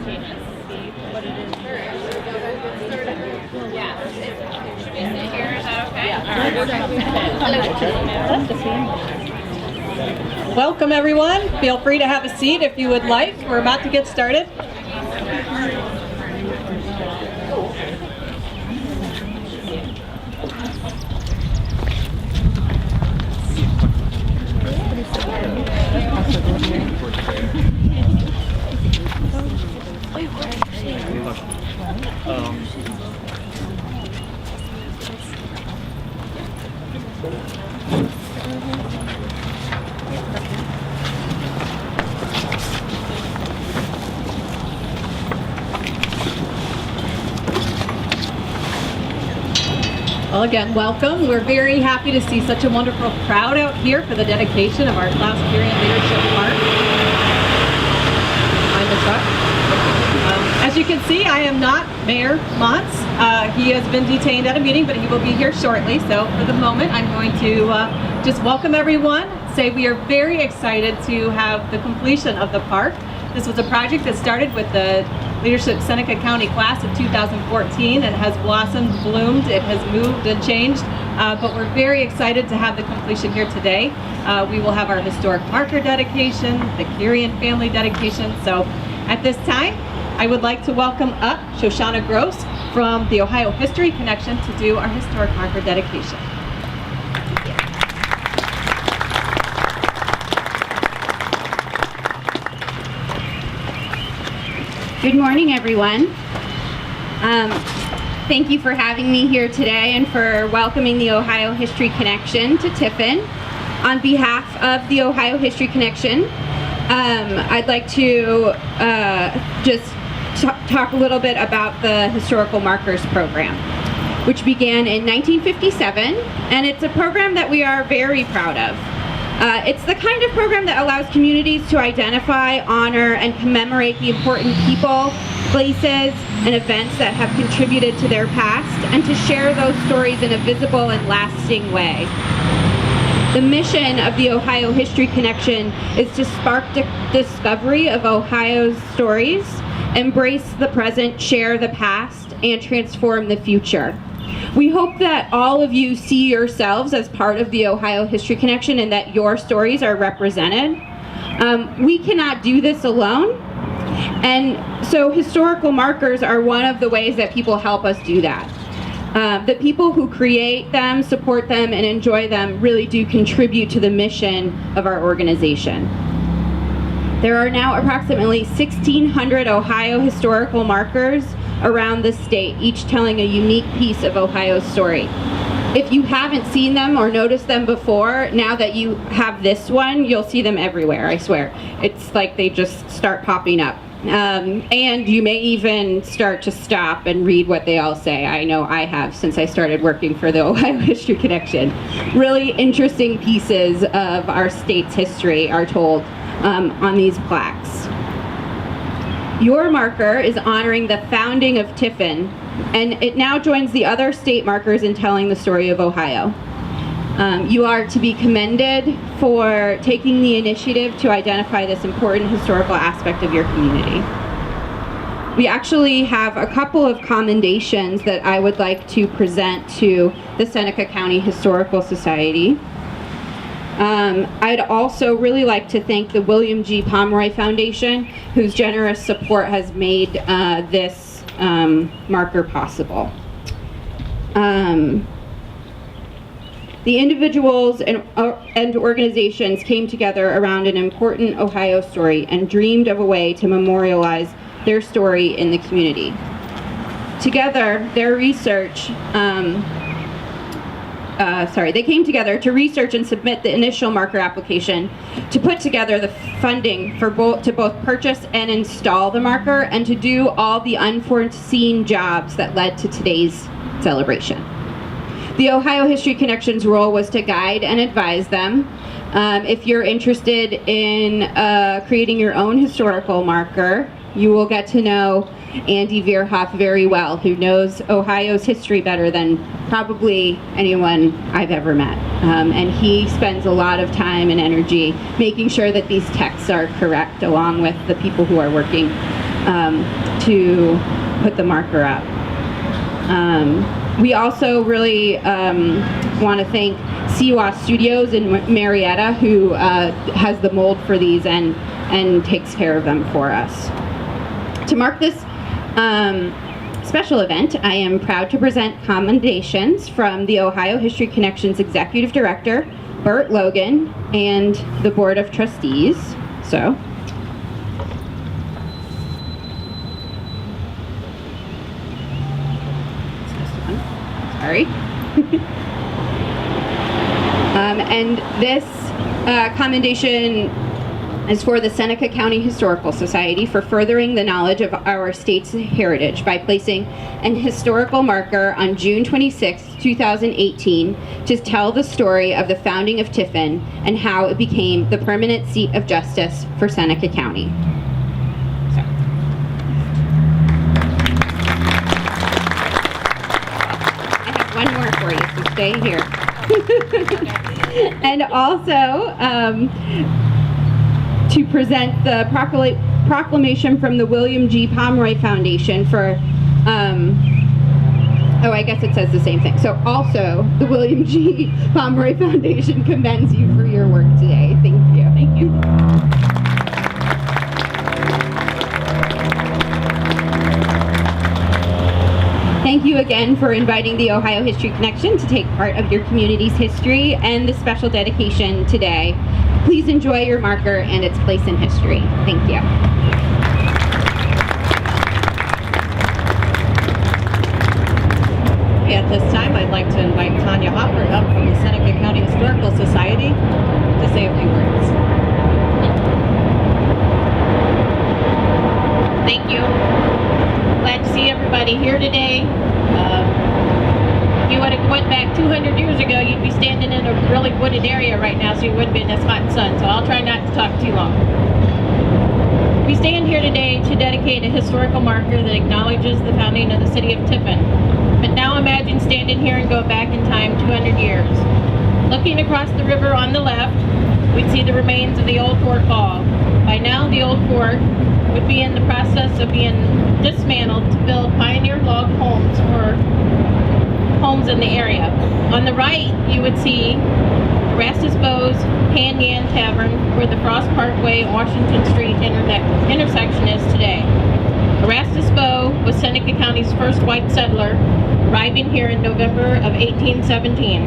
what it is first. Yeah. Should we sit here? Is that okay? Yeah. Welcome, everyone. Feel free to have a seat if you would like. We're about to get started. Well, again, welcome. We're very happy to see such a wonderful crowd out here for the dedication of our Clouse Kirian Leadership Park. Behind the truck. As you can see, I am not Mayor Montz. He has been detained at a meeting, but he will be here shortly. So for the moment, I'm going to just welcome everyone, say we are very excited to have the completion of the park. This was a project that started with the Leadership Seneca County class of 2014 and has blossomed, bloomed, it has moved and changed, but we're very excited to have the completion here today. We will have our historic marker dedication, the Kirian family dedication. So at this time, I would like to welcome up Shoshanna Gross from the Ohio History Connection to do our historic marker dedication. Good morning, everyone. Thank you for having me here today and for welcoming the Ohio History Connection to Tiffin. On behalf of the Ohio History Connection, I'd like to just talk a little bit about the Historical Markers Program, which began in 1957, and it's a program that we are very proud of. It's the kind of program that allows communities to identify, honor, and commemorate the important people, places, and events that have contributed to their past, and to share those stories in a visible and lasting way. The mission of the Ohio History Connection is to spark discovery of Ohio's stories, embrace the present, share the past, and transform the future. We hope that all of you see yourselves as part of the Ohio History Connection and that your stories are represented. We cannot do this alone, and so historical markers are one of the ways that people help us do that. The people who create them, support them, and enjoy them really do contribute to the mission of our organization. There are now approximately 1,600 Ohio historical markers around the state, each telling a unique piece of Ohio's story. If you haven't seen them or noticed them before, now that you have this one, you'll see them everywhere, I swear. It's like they just start popping up. And you may even start to stop and read what they all say. I know I have since I started working for the Ohio History Connection. Really interesting pieces of our state's history are told on these plaques. Your marker is honoring the founding of Tiffin, and it now joins the other state markers in telling the story of Ohio. You are to be commended for taking the initiative to identify this important historical aspect of your community. We actually have a couple of commendations that I would like to present to the Seneca County Historical Society. I'd also really like to thank the William G. Pomeroy Foundation, whose generous support has made this marker possible. The individuals and organizations came together around an important Ohio story and dreamed of a way to memorialize their story in the community. Together, they came together to research and submit the initial marker application, to put together the funding to both purchase and install the marker, and to do all the unforeseen jobs that led to today's celebration. The Ohio History Connection's role was to guide and advise them. If you're interested in creating your own historical marker, you will get to know Andy Veerhoff very well, who knows Ohio's history better than probably anyone I've ever met. And he spends a lot of time and energy making sure that these texts are correct, along with the people who are working to put the marker up. We also really want to thank Siwa Studios in Marietta, who has the mold for these and takes care of them for us. To mark this special event, I am proud to present commendations from the Ohio History Connection's Executive Director, Bert Logan, and the Board of Trustees. So, sorry. And this commendation is for the Seneca County Historical Society for furthering the knowledge of our state's heritage by placing an historical marker on June 26, 2018 to tell the story of the founding of Tiffin and how it became the permanent seat of justice for Seneca County. One more for you, so stay here. And also, to present the proclamation from the William G. Pomeroy Foundation for, oh, I guess it says the same thing. So also, the William G. Pomeroy Foundation commends you for your work today. Thank you. Thank you. Thank you again for inviting the Ohio History Connection to take part of your community's history and this special dedication today. Please enjoy your marker and its place in history. Thank you. At this time, I'd like to invite Tonia Hoffert up from the Seneca County Historical Society to say a few words. Thank you. Glad to see everybody here today. If you would have went back 200 years ago, you'd be standing in a really wooded area right now, so you wouldn't be in this hot sun. So I'll try not to talk too long. We stand here today to dedicate a historical marker that acknowledges the founding of the city of Tiffin. But now imagine standing here and go back in time 200 years. Looking across the river on the left, we'd see the remains of the old fort wall. By now, the old fort would be in the process of being dismantled to build pioneer log homes for homes in the area. On the right, you would see Erastus Bow's Pan Yan Tavern, where the Frost Parkway and Washington Street intersection is today. Erastus Bow was Seneca County's first white settler, arriving here in November of 1817.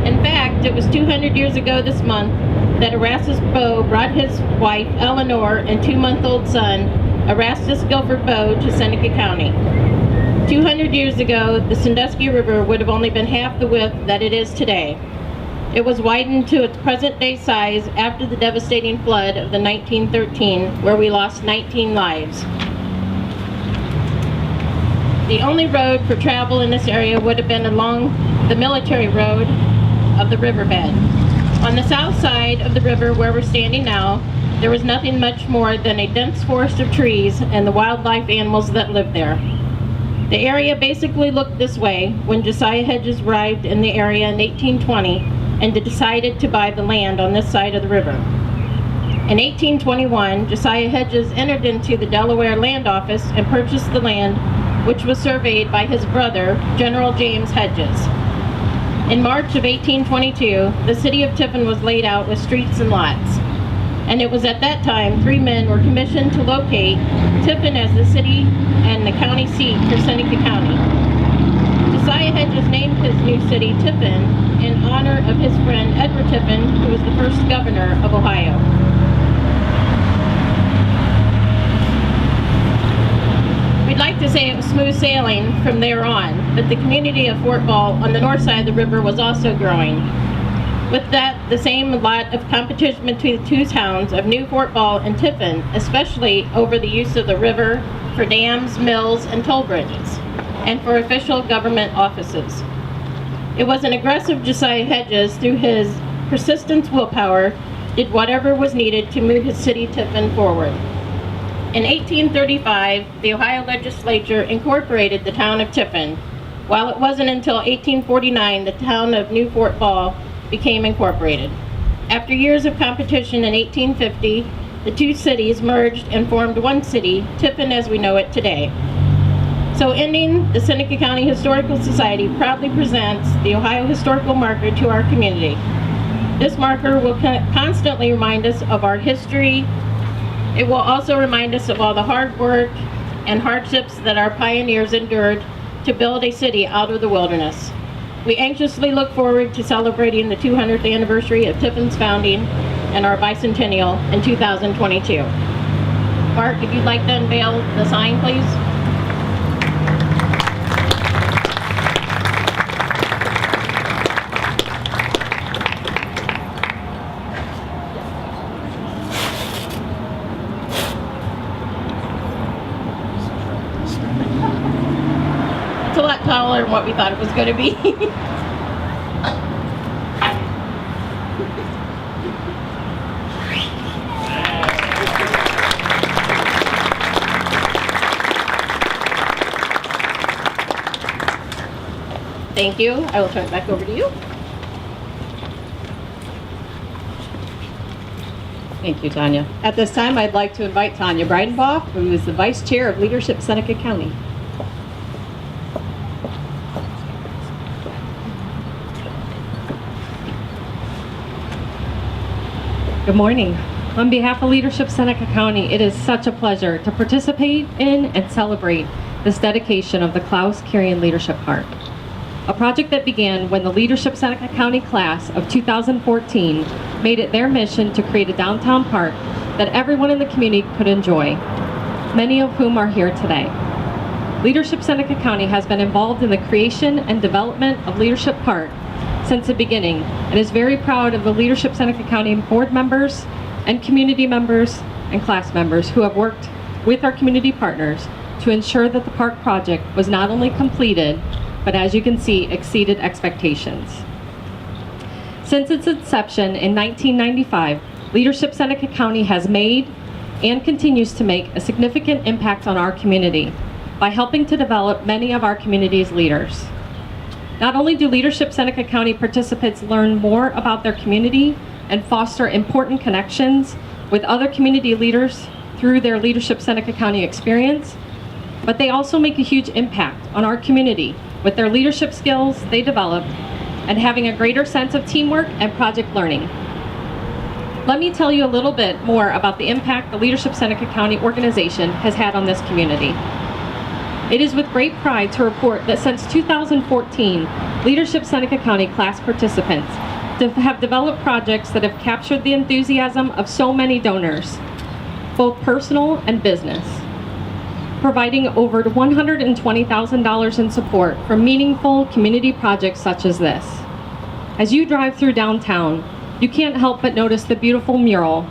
In fact, it was 200 years ago this month that Erastus Bow brought his wife, Eleanor, and 2-month-old son, Erastus Guilford Bow, to Seneca County. 200 years ago, the Sandusky River would have only been half the width that it is today. It was widened to its present-day size after the devastating flood of the 1913, where we lost 19 lives. The only road for travel in this area would have been along the military road of the riverbed. On the south side of the river where we're standing now, there was nothing much more than a dense forest of trees and the wildlife animals that lived there. The area basically looked this way when Josiah Hedges arrived in the area in 1820 and decided to buy the land on this side of the river. In 1821, Josiah Hedges entered into the Delaware Land Office and purchased the land, which was surveyed by his brother, General James Hedges. In March of 1822, the city of Tiffin was laid out with streets and lots. And it was at that time 3 men were commissioned to locate Tiffin as the city and the county seat for Seneca County. Josiah Hedges named his new city Tiffin in honor of his friend Edward Tiffin, who was the first governor of Ohio. We'd like to say it was smooth sailing from there on, but the community of Fort Ball on the north side of the river was also growing. With that, the same lot of competition between the two towns of New Fort Ball and Tiffin, especially over the use of the river for dams, mills, and toll bridges, and for official government offices. It was an aggressive Josiah Hedges, through his persistence willpower, did whatever was needed to move his city Tiffin forward. In 1835, the Ohio legislature incorporated the town of Tiffin, while it wasn't until 1849 the town of New Fort Ball became incorporated. After years of competition in 1850, the two cities merged and formed one city, Tiffin as we know it today. So ending, the Seneca County Historical Society proudly presents the Ohio Historical Marker to our community. This marker will constantly remind us of our history. It will also remind us of all the hard work and hardships that our pioneers endured to build a city out of the wilderness. We anxiously look forward to celebrating the 200th anniversary of Tiffin's founding and our bicentennial in 2022. Mark, if you'd like to unveil the sign, please. It's a lot taller than what we thought it was going to be. Thank you. I will turn it back over to you. Thank you, Tonia. At this time, I'd like to invite Tonia Breidenbach, who is the Vice Chair of Leadership Seneca County. Good morning. On behalf of Leadership Seneca County, it is such a pleasure to participate in and celebrate this dedication of the Clouse Kirian Leadership Park, a project that began when the Leadership Seneca County class of 2014 made it their mission to create a downtown park that everyone in the community could enjoy, many of whom are here today. Leadership Seneca County has been involved in the creation and development of Leadership Park since the beginning and is very proud of the Leadership Seneca County board members and community members and class members who have worked with our community partners to ensure that the park project was not only completed, but as you can see, exceeded expectations. Since its inception in 1995, Leadership Seneca County has made and continues to make a significant impact on our community by helping to develop many of our community's leaders. Not only do Leadership Seneca County participants learn more about their community and foster important connections with other community leaders through their Leadership Seneca County experience, but they also make a huge impact on our community with their leadership skills they develop and having a greater sense of teamwork and project learning. Let me tell you a little bit more about the impact the Leadership Seneca County organization has had on this community. It is with great pride to report that since 2014, Leadership Seneca County class participants have developed projects that have captured the enthusiasm of so many donors, both personal and business, providing over $120,000 in support for meaningful community projects such as this. As you drive through downtown, you can't help but notice the beautiful mural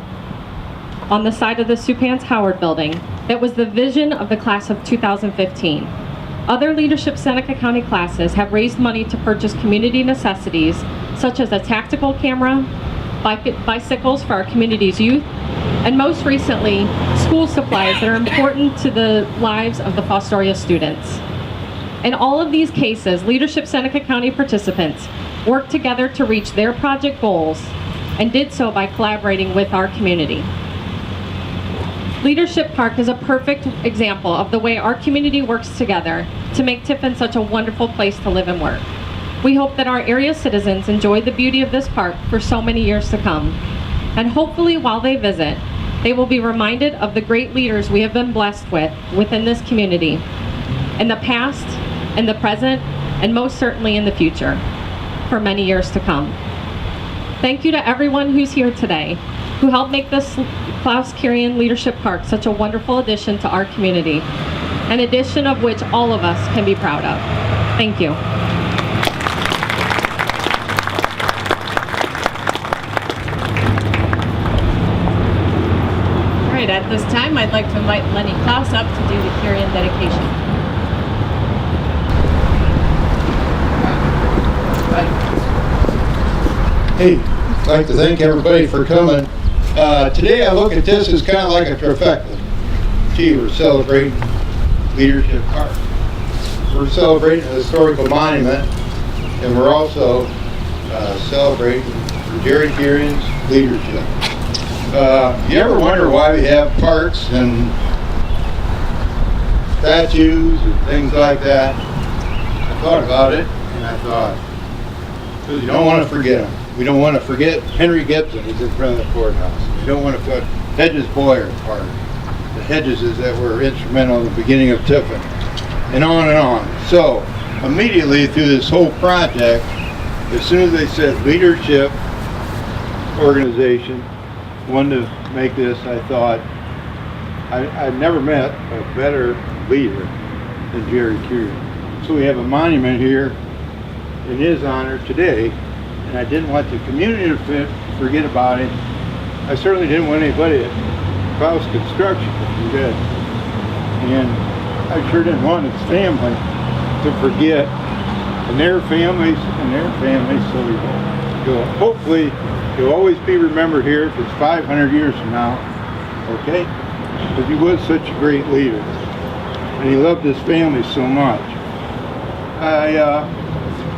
on the side of the Supance Howard building that was the vision of the class of 2015. Other Leadership Seneca County classes have raised money to purchase community necessities such as a tactical camera, bicycles for our community's youth, and most recently, school supplies that are important to the lives of the Fostoria students. In all of these cases, Leadership Seneca County participants worked together to reach their project goals and did so by collaborating with our community. Leadership Park is a perfect example of the way our community works together to make Tiffin such a wonderful place to live and work. We hope that our area citizens enjoy the beauty of this park for so many years to come. And hopefully while they visit, they will be reminded of the great leaders we have been blessed with within this community, in the past, in the present, and most certainly in the future, for many years to come. Thank you to everyone who's here today, who helped make this Clouse Kirian Leadership Park such a wonderful addition to our community, an addition of which all of us can be proud of. Thank you. All right, at this time, I'd like to invite Lenny Clouse up to do the Kirian dedication. Hey, I'd like to thank everybody for coming. Today I look at this as kind of like a trifecta. Gee, we're celebrating Leadership Park. We're celebrating a historical monument, and we're also celebrating for Jerry Kirian's leadership. You ever wonder why we have parks and statues and things like that? I thought about it, and I thought, because you don't want to forget them. We don't want to forget Henry Gibson is in front of the courthouse. We don't want to put Hedges Boyer Park, the Hedgeses that were instrumental in the beginning of Tiffin, and on and on. So, immediately through this whole project, as soon as they said leadership organization, wanted to make this, I thought, I've never met a better leader than Jerry Kirian. So we have a monument here in his honor today, and I didn't want the community to forget about him. I certainly didn't want anybody at Clouse Construction to forget, and I sure didn't want his family to forget, and their families, so hopefully he'll always be remembered here if it's 500 years from now, okay? Because he was such a great leader, and he loved his family so much.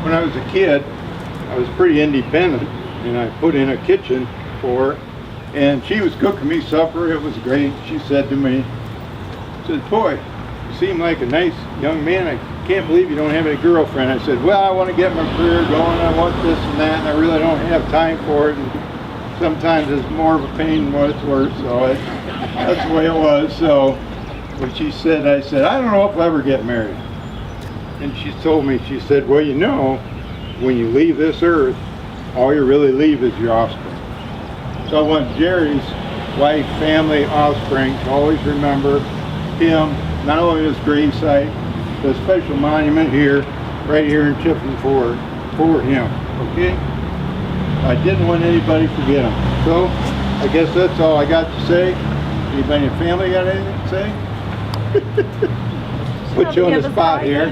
When I was a kid, I was pretty independent, and I put in a kitchen for her, and she was cooking me supper. It was great. She said to me, she said, "Boy, you seem like a nice young man. I can't believe you don't have any girlfriend." I said, "Well, I want to get my career going. I want this and that, and I really don't have time for it. And sometimes it's more of a pain than what it's worth." So that's the way it was. So when she said, I said, "I don't know if I'll ever get married." And she told me, she said, "Well, you know, when you leave this earth, all you really leave is your offspring." So I want Jerry's wife, family, offspring to always remember him, not only his grave site, but a special monument here, right here in Tiffin for him, okay? I didn't want anybody to forget him. So I guess that's all I got to say. Anybody in the family got anything to say? Put you on the spot here.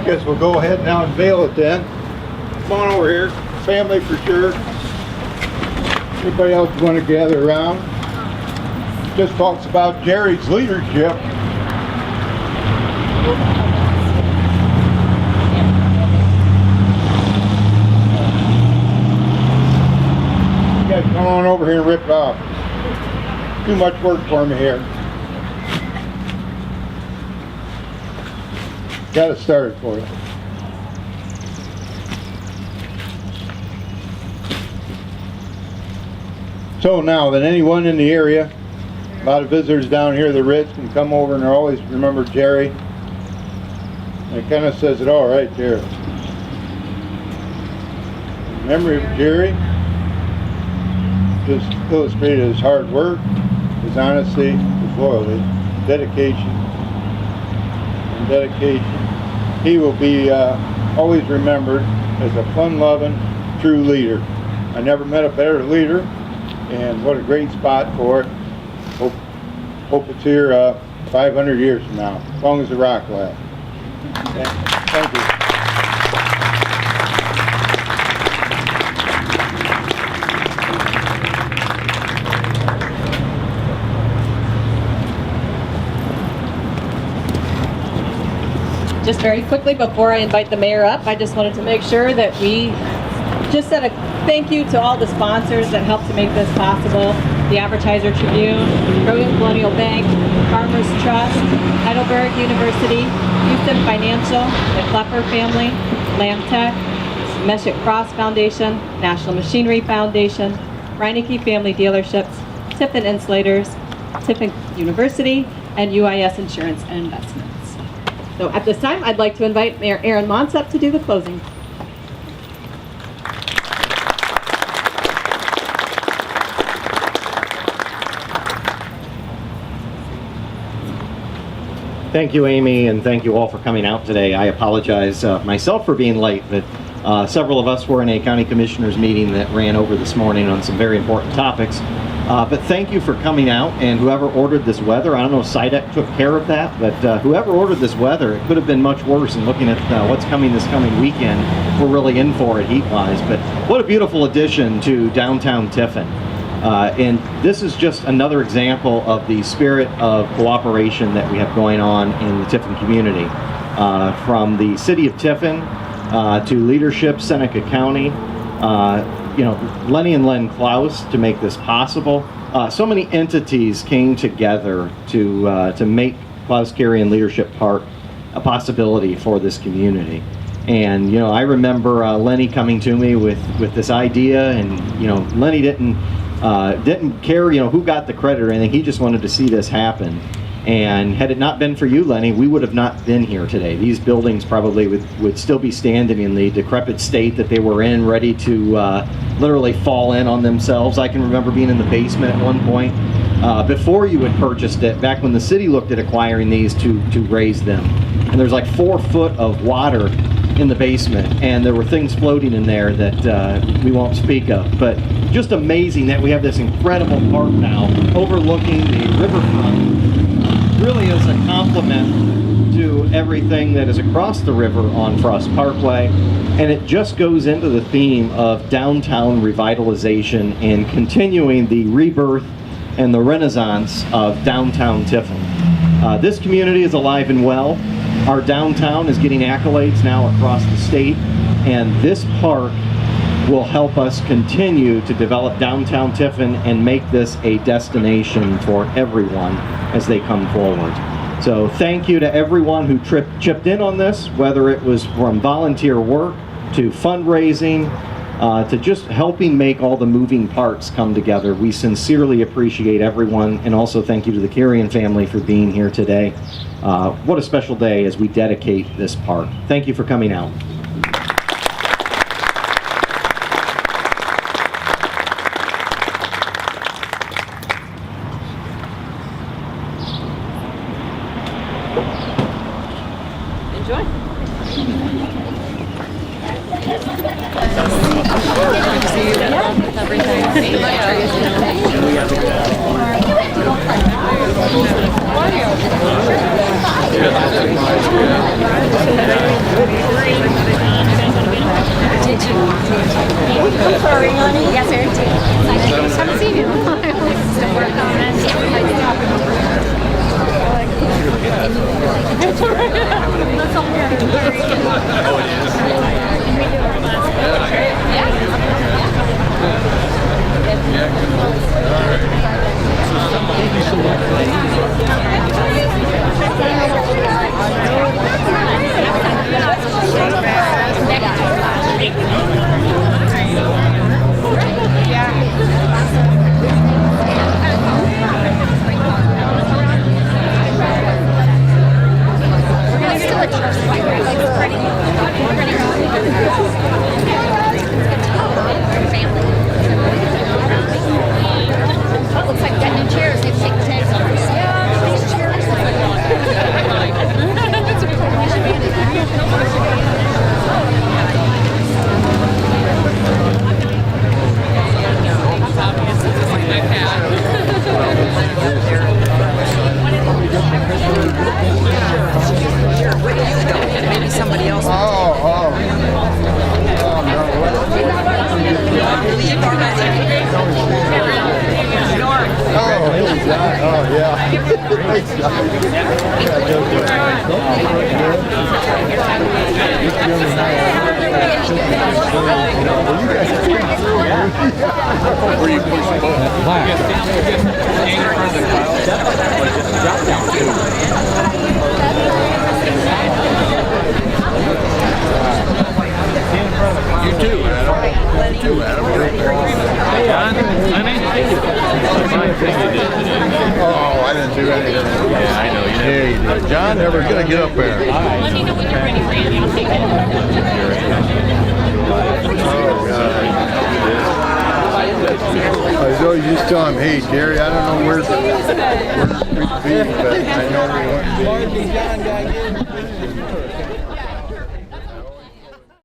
Guess we'll go ahead and now unveil it then. Come on over here. Family for sure. Anybody else want to gather around? Just talks about Jerry's leadership. You guys come on over here and rip it off. Too much work for me here. Got it started for you. So now that anyone in the area, a lot of visitors down here, the Ritz, can come over and always remember Jerry. And it kind of says it all right there. Memory of Jerry just illustrated his hard work, his honesty, his loyalty, dedication. He will be always remembered as a fun-loving, true leader. I never met a better leader, and what a great spot for it. Hope it's here 500 years from now, as long as the rock lasts. Okay. Thank you. Just very quickly, before I invite the mayor up, I just wanted to make sure that we just said a thank you to all the sponsors that helped to make this possible. The Advertiser, Tribune, Croghan Colonial Bank, Farrmers Trust, Heidelberg University, Huston Financial, the Klepper family, Laminate, Meshech Cross Foundation, National Machinery Foundation, Reineke Family Dealerships, Tiffin Insulators, Tiffin University, and UIS Insurance and Investments. So at this time, I'd like to invite Mayor Montz up to do the closing. Thank you, Amy, and thank you all for coming out today. I apologize myself for being late, but several of us were in a county commissioners meeting that ran over this morning on some very important topics. But thank you for coming out, and whoever ordered this weather, I don't know if SIDEC took care of that, but whoever ordered this weather, it could have been much worse. And looking at what's coming this coming weekend, we're really in for it heat-wise. But what a beautiful addition to downtown Tiffin. And this is just another example of the spirit of cooperation that we have going on in the Tiffin community. From the city of Tiffin to leadership, Seneca County, Lenny and Len Clouse to make this possible, so many entities came together to make Clouse Kirian Leadership Park a possibility for this community. And I remember Lenny coming to me with this idea, and Lenny didn't care who got the credit or anything. He just wanted to see this happen. And had it not been for you, Lenny, we would have not been here today. These buildings probably would still be standing in the decrepit state that they were in, ready to literally fall in on themselves. I can remember being in the basement at one point before you had purchased it, back when the city looked at acquiring these to raise them. And there's like 4 foot of water in the basement, and there were things floating in there that we won't speak of. But just amazing that we have this incredible park now overlooking the riverfront. Really is a compliment to everything that is across the river on Frost Parkway, and it just goes into the theme of downtown revitalization and continuing the rebirth and the renaissance of downtown Tiffin. This community is alive and well. Our downtown is getting accolades now across the state, and this park will help us continue to develop downtown Tiffin and make this a destination for everyone as they come forward. So thank you to everyone who chipped in on this, whether it was from volunteer work to fundraising, to just helping make all the moving parts come together. We sincerely appreciate everyone, and also thank you to the Kirian family for being here today. What a special day as we dedicate this park. Thank you for coming out. Oh, I didn't do anything. Yeah, I know. Yeah, you did. John never gonna get up there. Let me know when you're ready, Randy. I'll take it. Oh, God. I was always just telling him, hey, Gary, I don't know where we'd be, but I know we wouldn't be.